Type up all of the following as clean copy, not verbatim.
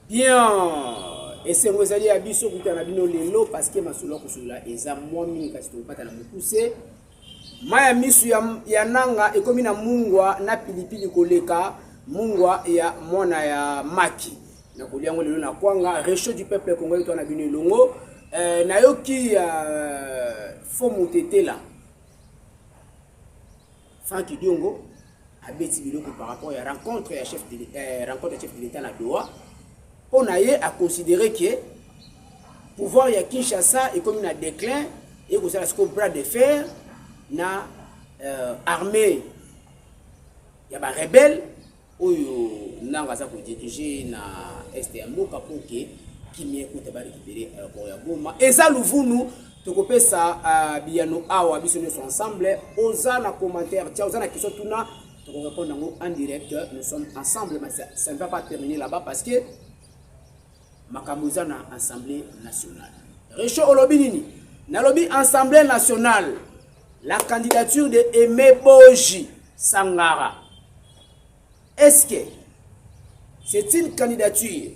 Bien. Et c'est moi qui a biso kutana bino lelo parce que masolo kusula eza moi mingi kasi topata na mukuse. Maya misu ya nanga ekomi na mungwa na pilipili koleka mungwa ya mwana ya maki. Na koliango lelo na kwanga réchaud du peuple congolais to na bino longo. Nayoki fo motete là. Francky Diongo a beti biloko par rapport à rencontre ya chef de l'État na Doha. On a considéré que pouvoir ya Kinshasa est comme un déclin et que ça a bras de fer na armée ya ba rebelle oyo nanga za ko diriger na est ya mboka pour que kimie ko ba récupérer pour ya Goma et ça luvunu to kopesa biano awa biso nous ensemble oza na commentaire tia oza na question tuna to répondre en direct. Nous sommes ensemble mais ça ne va pas terminer là-bas parce que Makambuza na Assemblée nationale. Réchaud olobi nini? Na lobi Assemblée nationale. La candidature de Aimé Boji Sangara. Est-ce que c'est une candidature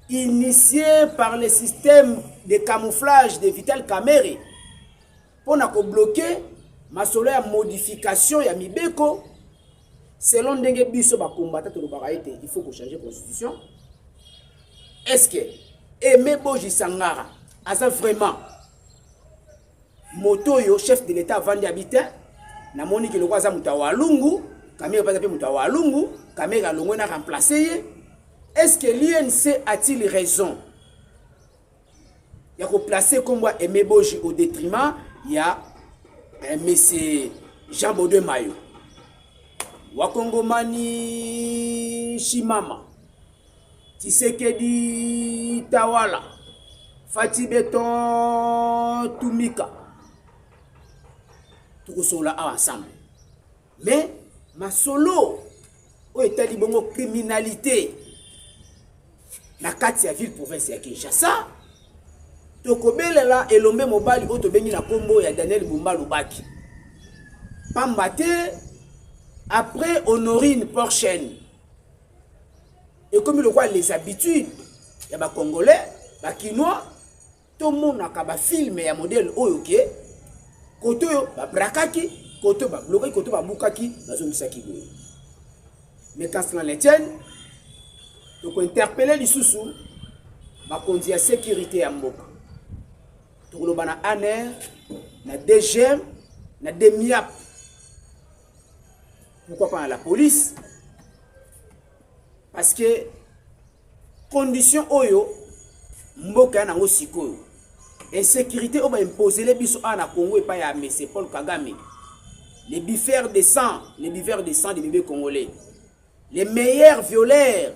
initiée par le système de camouflage de Vital Kamerhe pour bloquer ma solaire modification ya Mibeko selon ndenge biso ba combattant to ba été il faut qu'on change la constitution. Est-ce que Aimé Boji Sangara a vraiment motoyo chef de l'État vandi habité na moni ki lokwa za mutawa lungu Kamerhe pas pe mutawa lungu Kamerhe longo na remplacer. Est-ce que l'INC a-t-il raison il y a placer comme moi Aimé Boji au détriment il y a monsieur Jean Baudouin Mayo Wakongomani Shimama Tshisekedi Tawala Fati Beton Tumika tout cela ensemble mais ma solo o etali bongo criminalité na kati ya ville province ya Kinshasa tokobelela elombe mobali o to bengi na kombo ya Daniel Bumba Lubaki pambate après Honorine Porchen. Et comme le voit les habitudes, il y a des Congolais, des Kinois, tout le monde a un film et un modèle oyoke, koto ba brakaki, koto ba bloqué, koto ba bukaki, na zone saki. Mais quand cela l'est, donc interpeller les sous-sous, ma conduit à sécurité à mboka. Tout le bana ANR, na DGM, na DEMIAP. Pourquoi pas la police? Parce que condition oyo mboka na ngo sikoyo insécurité on va imposer les biso na Congo et pas ya monsieur Paul Kagame les bifères de sang des bébés congolais les meilleurs violeurs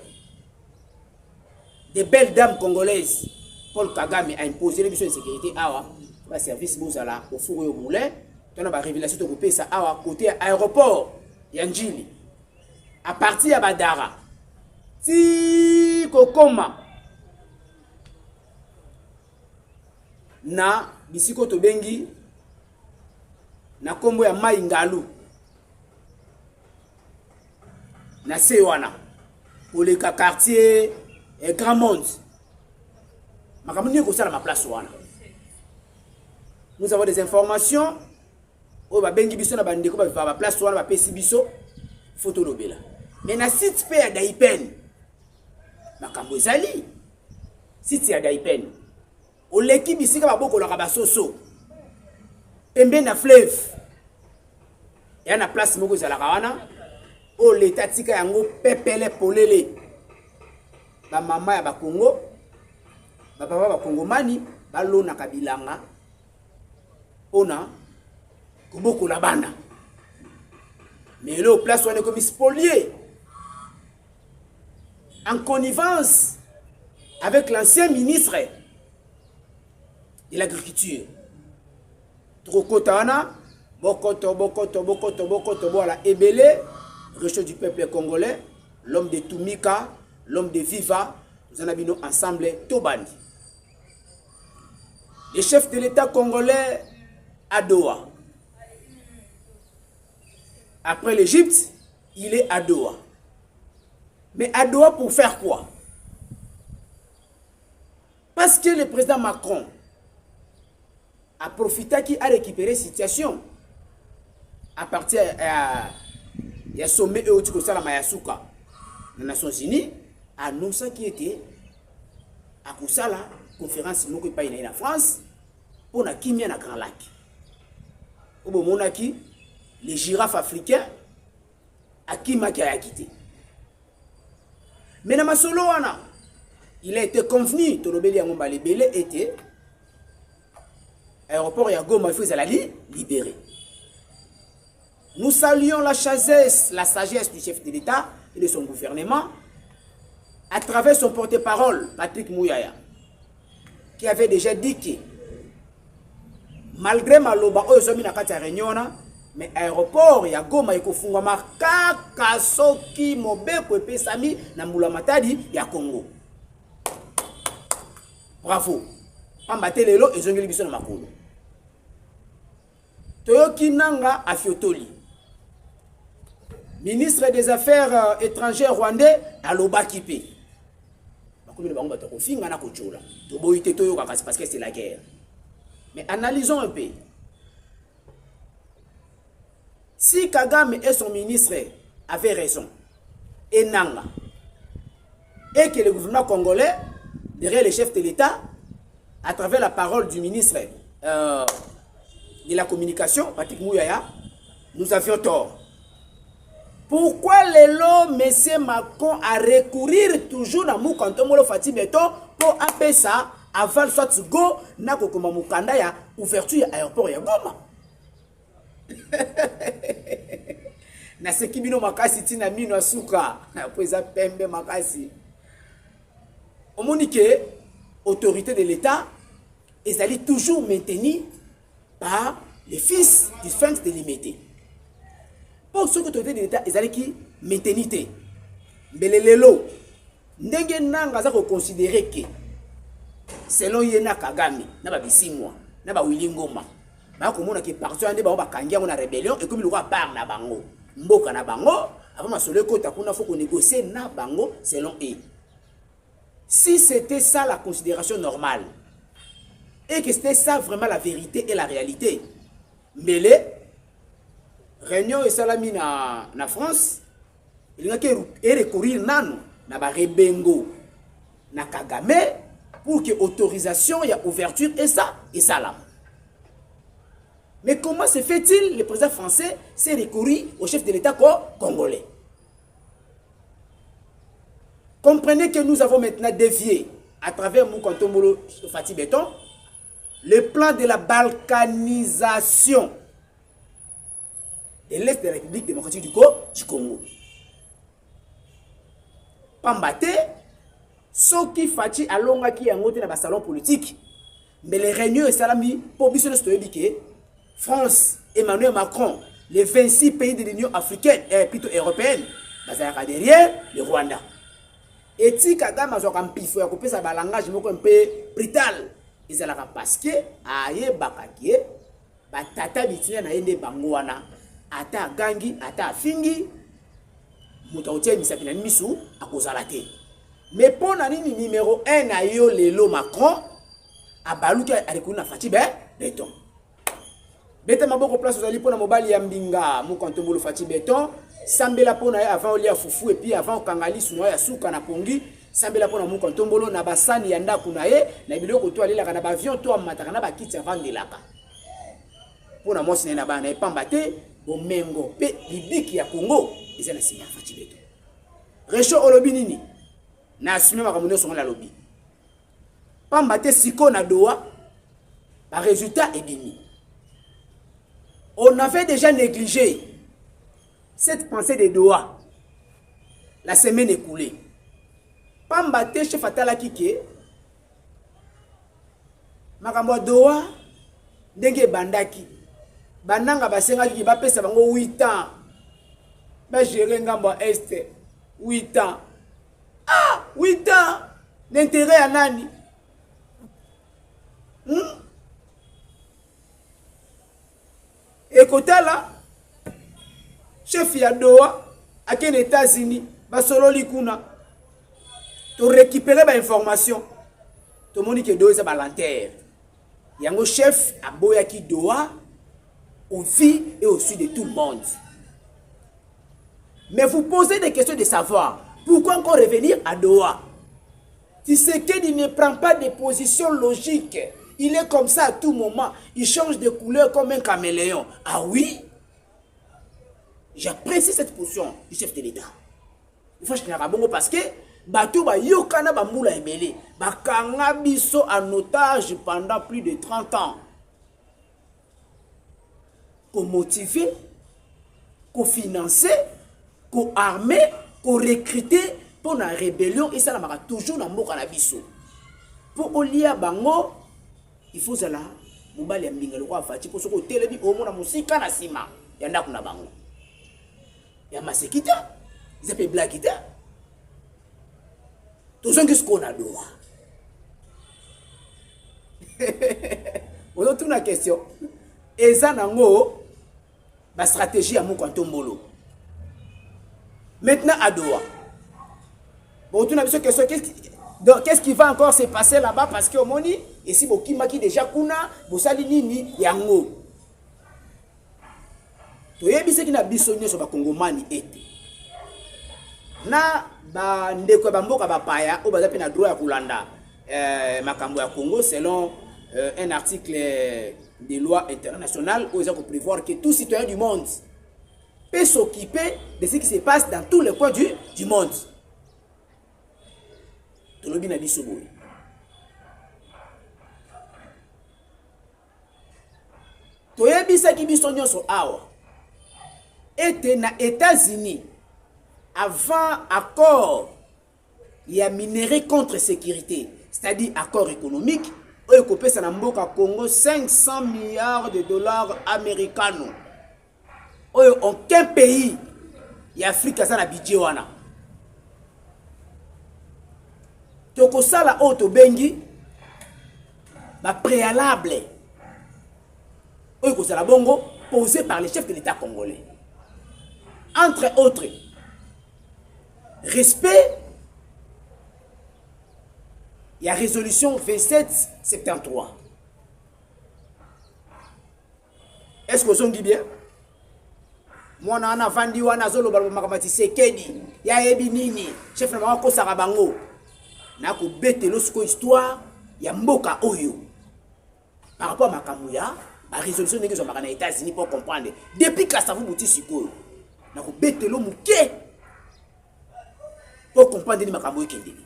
des belles dames congolaises Paul Kagame a imposé les biso insécurité awa ba service bozala au four au moulin tona ba révélation to couper ça awa côté aéroport ya Njili à partir ya Badara ti kokoma na bisiko to bengi na kombo ya Mai Ngalu na sewana pour les quartiers et Grand Monde makamuni ko sala ma place wana. Nous avons des informations o ba bengi biso na bandeko ba place wana ba pesi biso photo lobela mais na site pe ya Daipen makambo ezali site ya Daipen oleki bisika baboko la basoso pembe na fleuve ya na place moko za la kawana o leta tika yango pepele polele ba mama ya ba Kongo ba papa ba Kongomani balona kabilanga ona koboko la bana mais là place on est comme spolié en connivence avec l'ancien ministre de l'agriculture. Trokotana, Bokoto, voilà, Ebele, réchaud du peuple congolais, l'homme de Tumika, l'homme de Viva, nous en avons ensemble, Tobandi. Le chef de l'État congolais à Doha. Après l'Égypte, il est à Doha. Mais à Doha pour faire quoi? Parce que le président Macron a profité qui a récupéré la situation à partir du sommet Eotiko la Mayasuka des Nations Unies, a annoncé qui était à la conférence moko pa ina en France pour na kimia na Grand Lac. Obo monaki les girafes africains à Kima qui a quitté. Mais dans ma solo wana, il a été convenu Tolobeli ya Ngomba Lebele était aéroport ya Goma faut la libérer. Nous saluons la sagesse du chef de l'État et de son gouvernement à travers son porte-parole Patrick Mouyaya qui avait déjà dit que malgré maloba ozomi na kati ya réunion mais aéroport ya Goma ekofungwa kaka soki mobeko epesami na mbula matadi ya Congo. Bravo. Pambate lelo ezongeli biso na makolo. Toyoki nanga afiotoli. Ministre des Affaires étrangères rwandais aloba kipe. Bakomi le bango batoko finga na kochola. Toboyite toyoka parce que c'est la guerre. Mais analysons un peu. Si Kagame et son ministre avaient raison, et Nanga, et que le gouvernement congolais, derrière le chef de l'État, à travers la parole du ministre de la communication, Patrick Mouyaya, nous avions tort. Pourquoi l'Elo, M. Macron, a recourir toujours à Moukantomolo Fatih Beton pour appeler ça avant soit go na kokoma mukanda ya ouverture ya aéroport ya Goma? Na sekibino makasi tina mino asuka na poza pembe makasi. Omonike autorité de l'État ezali toujours maintenue par les fils du sphinx délimité. Pour ceux que autorité de l'État ezali qui maintenue. Mbelelelo ndenge nanga za ko considérer que selon Yena Kagame na ba bisimwa na ba Willy Ngoma ba ko mona ke parti ande ba kangia na rébellion et comme le roi parle na bango mboka na bango avant masolo ko takuna faut qu'on négocie na bango selon eux. Si c'était ça la considération normale et que c'était ça vraiment la vérité et la réalité, mais les réunions et salami na France il y a que recourir nano na ba rebengo na Kagame pour que autorisation, il y a ouverture et ça là. Mais comment se fait-il le président français s'est recouru au chef de l'État congolais? Comprenez que nous avons maintenant dévié à travers Moukantomolo Fatih Beton le plan de la balkanisation de l'Est de la République démocratique du Congo. Pambate Soki Fati alonga ki yangote na ba salon politique mais les réunions et salami pour biso de stoyebike France Emmanuel Macron les 26 pays de l'Union africaine et plutôt européenne bazaka derrière le Rwanda et ti Kagame azoka mpifo ya kopesa ba langage moko un peu brutal ezalaka parce que aye bakaki ba tata bitina na yende bango wana ata gangi ata fingi mutaotie misapina misu akozala te. Mais pour la numéro 1 à yo lelo Macron a baluki a rekuna Fatih Beton. Beta maboko place aux alliés pour la mobile yambinga Moukantomolo Fatih Beton sambela pona avant olia fufu et puis avant kangali suno ya suka na pongi sambela pona Moukantomolo na basani yanda kunaye na biloko to alela kana ba avion to amataka na ba kiti avant de laka. Pona mosi na bana e pambate bomengo pe libiki ya Congo ezana sinya Fatih Beton. Recho olobinini na assumé ma communauté sur la lobby. Pambate siko na doa, par résultat est demi. On avait déjà négligé cette pensée de doa la semaine écoulée. Pambate chef atala kike makambo doa ndenge bandaki bananga basenga ki ba pesa bango 8 ans ba gérer ngambo est 8 ans. Ah, 8 ans, l'intérêt à nani? Et côté là, chef Yadoa, à quel États-Unis, va solo likuna, pour récupérer l'information. tout le monde qui doit ba lanterre. Yango chef a boya qui doit au vie et au sud de tout le monde. Mais vous posez des questions de savoir pourquoi encore revenir à Doha. Tshisekedi ne prend pas de position logique. Il est comme ça à tout moment. Il change de couleur comme un caméléon. Ah oui? J'apprécie cette position du chef de l'État. Il faut que je ne parce que Batou ba yokana ba moula ebele. Ba kanga biso en otage pendant plus de 30 ans. Pour motiver, pour financer, pour armer, pour recruter pour la rébellion et ça la toujours dans mboka na biso. Pour olia bango, il faut ça là, mobali ya mbinga lokwa fati pour soko telebi omo na musika na sima. Yanda kuna bango. Ya masekita, ils appellent blakita. Tous ceux qui se connaissent à Doha. On a une question. Et ça, la stratégie à Moukantombolo. Maintenant à Doha. Bon, tu as une question. Qu'est-ce qui va encore se passer là-bas? Parce que au moni, ici, Bokima qui déjà kuna, Bosali Nini, Yango. Tu as vu ce qui n'a bisonné sur le Congomani été. Na ba ndeko ba mboka ba paya o baza pe na droit ya kulanda makambo ya Congo selon un article de loi internationale où ils ont prévoir que tout citoyen du monde peut s'occuper de ce qui se passe dans tous les coins du monde. Tolobi na biso boy. Toyebisa ki biso nyonso awa. Ete na États-Unis avant accord, il y a minéré contre sécurité, c'est-à-dire accord économique, où il coupe ça dans le Congo 500 milliards de dollars américains. Où aucun pays, il y a Afrique qui a un budget. Donc ça la auto bengi, ma préalable, où il la bongo posé par le chef de l'État congolais. Entre autres, respect, il y a résolution 2773. Est-ce que vous avez bien? Moi, on a vendu, on a zolo, makamati sekedi, ya ebi nini, chef na mako sarabango. Na ko bete losko histoire, ya mboka oyo. Par rapport à makamouya, la résolution n'est que sur les États-Unis pour comprendre. Depuis que ça vous bouti siko, na ko bete lo muke. Pour comprendre les makamouya qui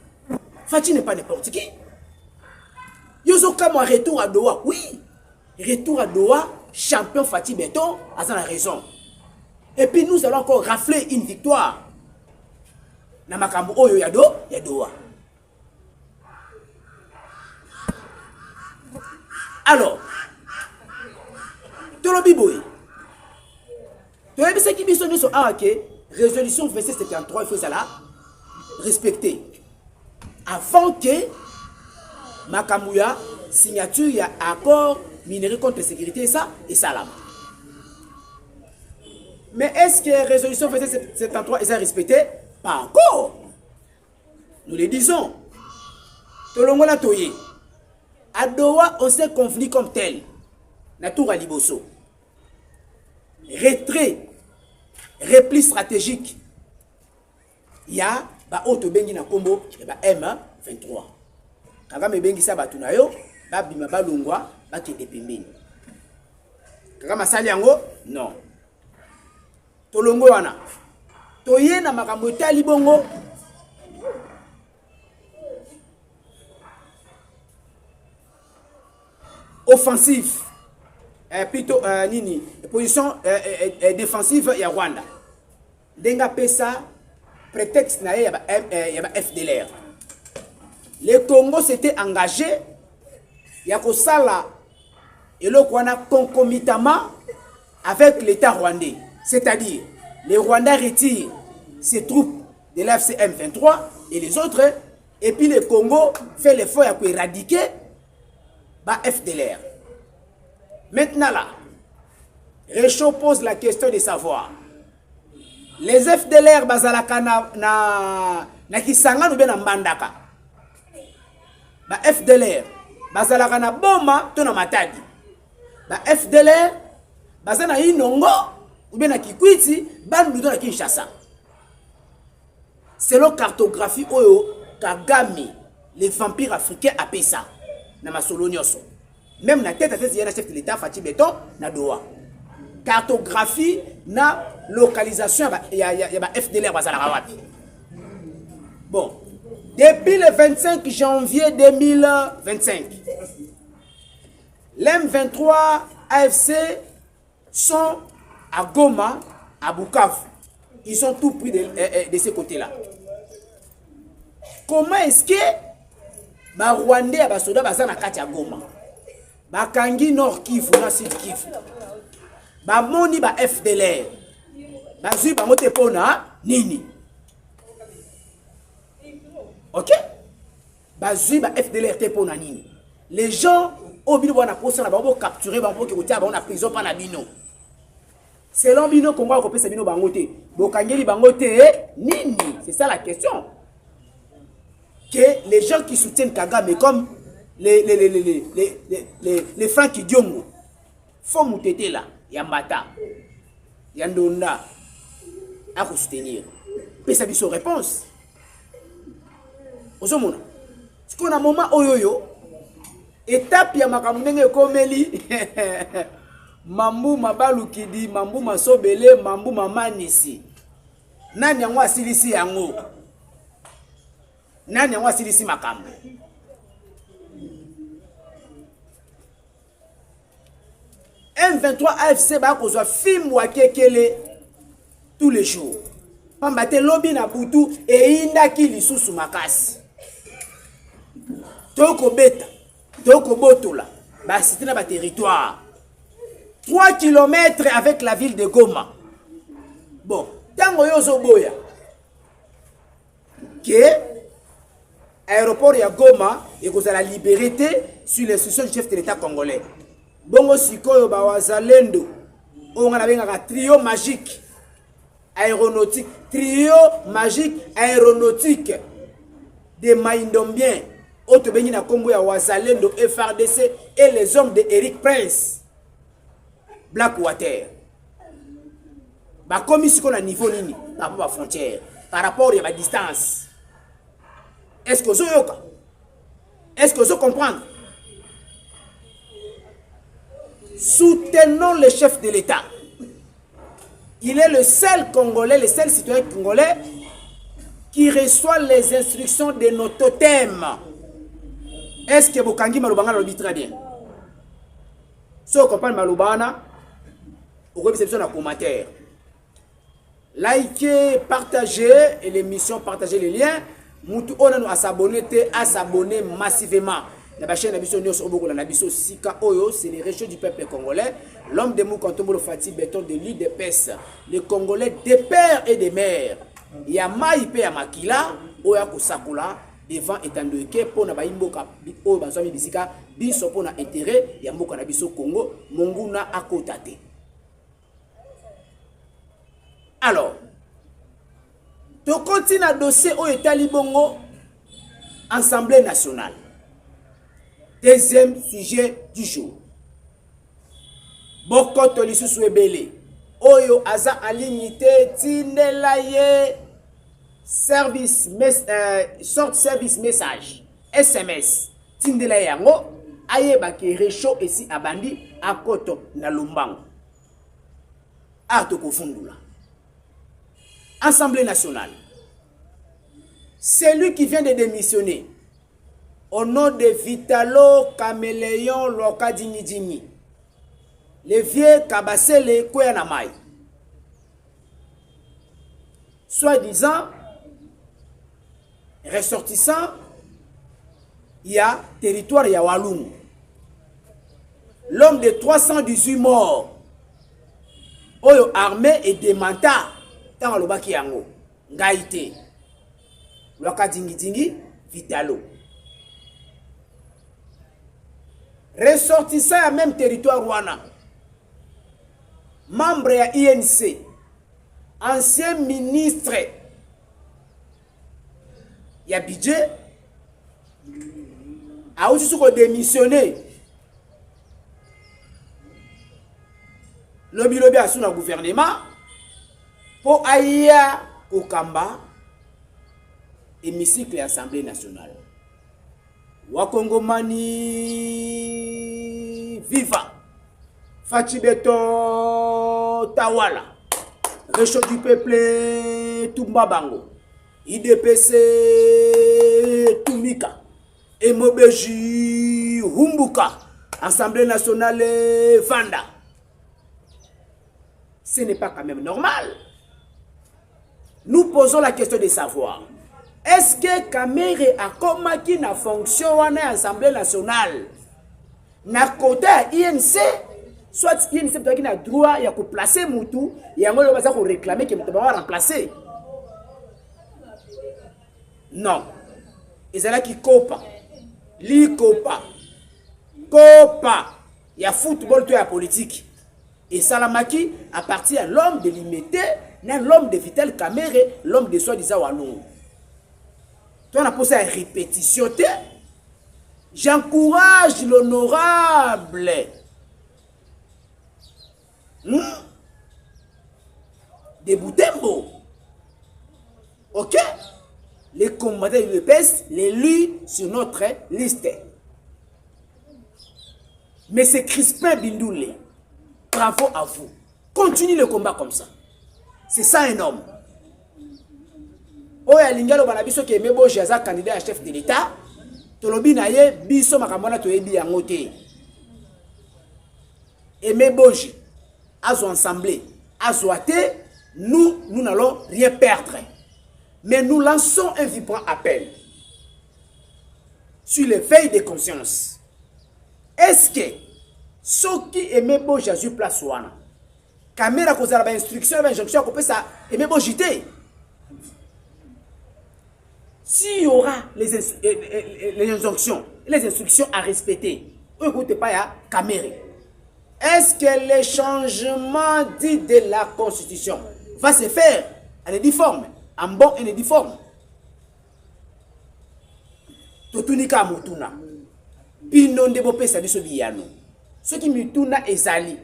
Fati n'est pas n'importe qui. Yozo Kamo retour à Doha. Oui. Retour à Doha. Champion Fati Beton. A la raison. Et puis nous allons encore rafler une victoire. Na makambo oyo ya Doha. Alors. Tolobi boy. Tolobi ce qui biso nous sont résolution 2773 il faut ça là respecter. Avant que Makamouya signature y a accord minéré contre sécurité ça et ça là. Mais est-ce que la résolution 73 est respectée? Pas encore. Nous le disons. Tolongola toye. À Doha, on s'est conflit comme tel. Natour à Liboso. Retrait. Repli stratégique. Il y a ba auto bengi na kombo ba M23. Kagame bengi sa batu na yo ba bima ba longwa ba kende pembeni. Kagama sali yango non. Tolongo wana. Toye na makambo tali bongo. Offensif. Plutôt nini position défensive ya Rwanda. Denga pesa prétexte na y a FDLR. Le Congo s'était engagé il y a Kosala et le Rwanda concomitamment avec l'État rwandais. C'est-à-dire, les Rwandais retirent ses troupes de l'FCM 23 et les autres, et puis le Congo fait l'effort pour éradiquer FDLR. Maintenant là, Réchaud pose la question de savoir. Les FDLR bazalaka na Kisanga ou bien na Mbandaka. ba FDLR bazalaka na boma to na matadi ba FDLR bazana inongo ou bien na Kikwiti bandu to na Kinshasa selon cartographie oyo Kagame les vampires africains appellent ça na masolo nyonso même na tête à tête yana chef de l'état Fati Beton na Doha cartographie na localisation ya ba FDLR bazalaka wapi. Bon, depuis le 25 janvier 2025, l'M23 AFC sont à Goma, à Bukavu. Ils sont tout pris de ce côté-là. Comment est-ce que les Rwandais et les soldats sont à Goma? Les Kangi Nord Kivu, na Sud Kivu. Les Moni, les FDLR. Les Zui, les Motepona, Nini. Ok? Bazui ba FDLR te pona nini. Les gens au bino wana posa na bango capturer bango ki kotia bango na prison pa na bino. Selon bino Congo ko pesa bino bango te. Bokangeli bango te nini? C'est ça la question. Que les gens qui soutiennent Kagame comme les Franck Diongo faut mutete là, Yambata, Yandonda à vous soutenir. Pesa biso réponse. Ozomona siko na moment oyoyo étape ya makamundenge komeli mambu mabalu kidi mambu masobele mambu mamanisi nani yango asilisi yango nani yango asilisi makambo M23 AFC ba kozwa film wa kekele tous les jours pamba te lobi na butu eyindaki lisusu makasi Toko beta, toko botola, bah c'était dans le territoire. 3 km avec la ville de Goma. Bon, tango yozo boya. Que aéroport ya Goma et que ça la liberté sur l'instruction du chef de l'État congolais. Bongo sikoyo ba wazalendo. On a un trio magique aéronautique, trio magique aéronautique de Maïndombien. Autre béni na Congo ya Wazalendo FRDC et les hommes de Eric Prince Blackwater. Ba komi siko na niveau nini par rapport à frontière, par rapport à la distance. Est-ce que vous yoka? Est-ce que vous comprenez? Soutenons le chef de l'État. Il est le seul Congolais, le seul citoyen congolais qui reçoit les instructions de nos totems. Est-ce que Bokangi Malubanga le dit très bien? Si vous comprenez Malubana, vous recevez un commentaire. Likez, partagez et l'émission, partagez les liens. On a à s'abonner massivement. La chaîne Sika Oyo, c'est les régions du peuple congolais. L'homme de Moukantombo Fati Beton de l'île de Pesse. Les Congolais des pères et des mères. Il y a Maïpe à Makila, Oya Kusakula, devant étant de que pour Nabaimboka, Oyo Bazami Bisika, Biso pour intérêt, Yamboka Nabiso Congo, Monguna Akotate. Alors, tu continues à dossier au État Libongo, Assemblée nationale. Deuxième sujet du jour. Bokoto lisusu ebele. Oyo aza alinité tindelaye service sort service message SMS tindelaye yango ayeba ke réchaud ici abandi akoto na Lumbango. Ato kofundula. Assemblée nationale. Celui qui vient de démissionner au nom de Vitalo Caméléon Loka Dini, le vieux Kabasele Kouyanamai, soi-disant ressortissant, il y a territoire Yawaloum. L'homme de 318 morts, Oyo armé et démenta, dans le baki yango, Ngaïté, Loka Dingi, Vitalo. Ressortissant à même territoire Rwanda. Membre à INC. Ancien ministre. Il y a budget. a aussi su ko démissionner lobi asu na gouvernement pour aya kokamba hémicycle ya Assemblée nationale. Wakongomani viva Fachi Beto Tawala Réchaud du peuple Tumba Bango IDPC Tumika Emobeji Humbuka Assemblée nationale Vanda. Ce n'est pas quand même normal. Nous posons la question de savoir, est-ce que Kamere a commis na fonction à l'Assemblée nationale na côté INC, soit INC peut-être qui a droit de placer Moutou, et on va réclamer qu'il va remplacer. Non. Et c'est là qui copa. Li copa. Copa. Il y a football, il y a politique. Et Salamaki appartient à l'homme de limité, l'homme de Vital Kamere, l'homme de soi-disant Walou. Toi, on a posé une répétition. J'encourage l'honorable de Boutembo. Ok? Les combattants de l'UPS, l'élu sur notre liste. Mais c'est Crispin Bindoulé. Bravo à vous. Continuez le combat comme ça. C'est ça un homme. Oya lingalo banabiso ke mebo jaza candidat à chef de l'État. Tolobi na ye biso makamona to yebi yango te. Et meboji azo ensemble, azo ate, nous n'allons rien perdre. Mais nous lançons un vibrant appel sur l'éveil de conscience. Est-ce que ceux qui aiment bon Jésus place ouana, caméra cause la instruction, l'injonction qu'on peut ça aimer bon jité. S'il y aura les injonctions, les instructions à respecter, écoutez pas ya caméra. Est-ce que le changement dit de la Constitution va se faire en uniforme, en bon et uniforme? Totunika mutuna, bino ndebope sa biso biyano. Ce qui mituna ezali,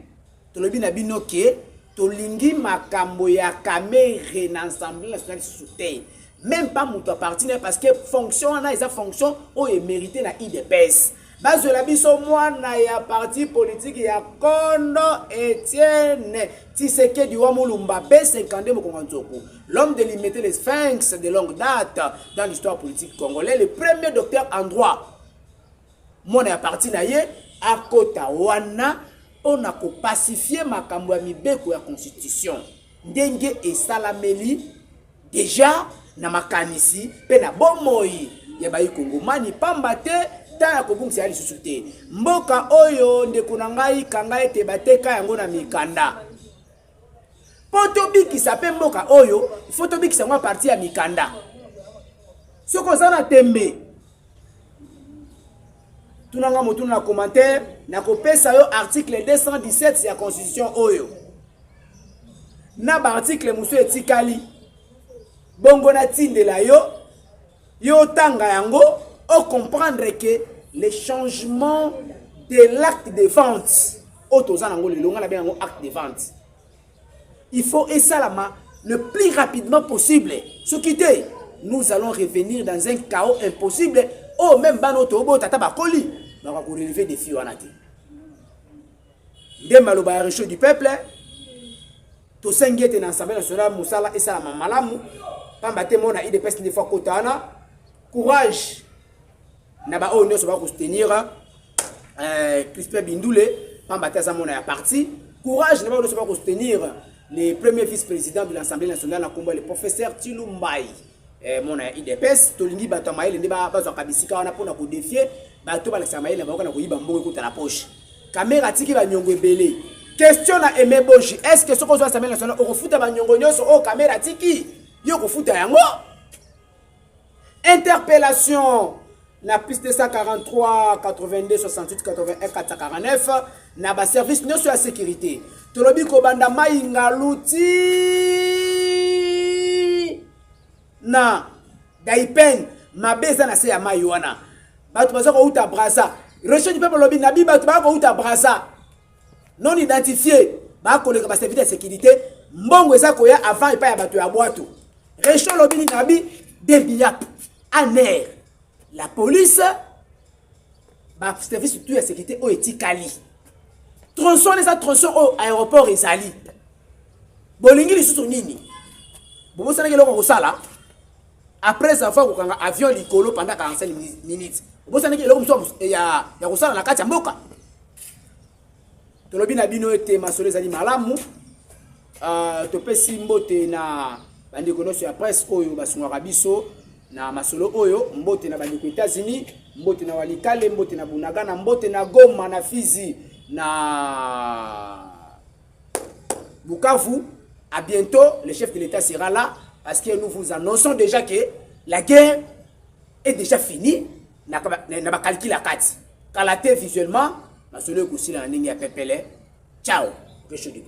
tolobi na bino ke tolingi makambo ya Kamere na Assemblée nationale soutien. Même pas mutu appartient parce que fonction na esa fonction o e mérité na IDPS. Bazo la biso mwana ya parti politique ya Kondo Etienne Tshisekedi wa Mulumba B52 Mokonganzoko, l'homme de limiter les sphinx de longue date dans l'histoire politique congolaise, le premier docteur en droit. Mwana ya parti na ye akota wana on a pacifié makambo ya mibeko ya constitution. Ndenge esalameli déjà na makanisi pe na bomoi ya bayi Kongomani pamba te ta ko bungisa ali susute mboka oyo ndeko na ngai kanga ete bateka yango na mikanda poto biki sape mboka oyo foto biki sangwa parti ya mikanda soko zana tembe tunanga motu na commentaire na kopesa yo article 217 ya constitution oyo na ba article muso etikali bongo na tindela yo tanga yango au comprendre que le changement de l'acte de vente acte de vente il faut esalama le plus rapidement possible. Ce qui est, nous allons revenir dans un chaos impossible. Oh, même Banoto, Tata Bakoli, on va relever des filles en athée. Des maloba réchaud du peuple, to sengete dans l'Assemblée nationale, Moussala et Salama Malamu, Pambate Mona, il dépêche des fois Kotana, courage, Naba O, nous va soutenir, Crispin Bindoulé, Pambate Zamona est parti, courage, Naba O, nous va soutenir le premier vice-président de l'Assemblée nationale, le professeur Tilumbaï. Mon IDPS, Tolingi Batamaï, le débat à Kabisika, on a pour nous défier, Bato Balexamaï, on a eu Bambo à la poche. Caméra Tiki va Nyongo Belé. Question à Aimé Boji. Est-ce que ce qu'on soit l'Assemblée nationale, on refute à Nyongo Nyoso, oh, Caméra Tiki, yo refute à Yango? Interpellation, la piste 243, 82, 68, 81, 449, na ba service non sur la sécurité. Tolobi Kobanda Maïnga Louti. Na Daipen, ma beza na se ya Mayuana. bato baza ko uta brasa réchaud du peuple lobi nabi bato ba ko uta brasa non identifié ba ko le ba service de sécurité mbongo eza ko ya avant et pas ya bato ya boato réchaud lobi nabi debiap aner la police ba service tout ya sécurité o etikali tronçon les tronçon au aéroport ezali bolingi lisusu nini bobo sana keloko ko sala après ça fois ko kanga avion likolo pendant 45 minutes bobo sana keloko muso ya ko sala na kati ya mboka tolobi na bino ete masolo ezali malamu to pesi mbote na bandeko nyonso ya presse oyo basungaka biso na masolo oyo mbote na bandeko États-Unis mbote na Walikale mbote na Bunagana mbote na Goma na Fizi na Bukavu. À bientôt, le chef de l'État sera là parce que nous vous annonçons déjà que la guerre est déjà finie. N'a pas calculé la carte. Quand la terre visuellement, ma soeur Goussila Ningi a pepele. Ciao, que je dis.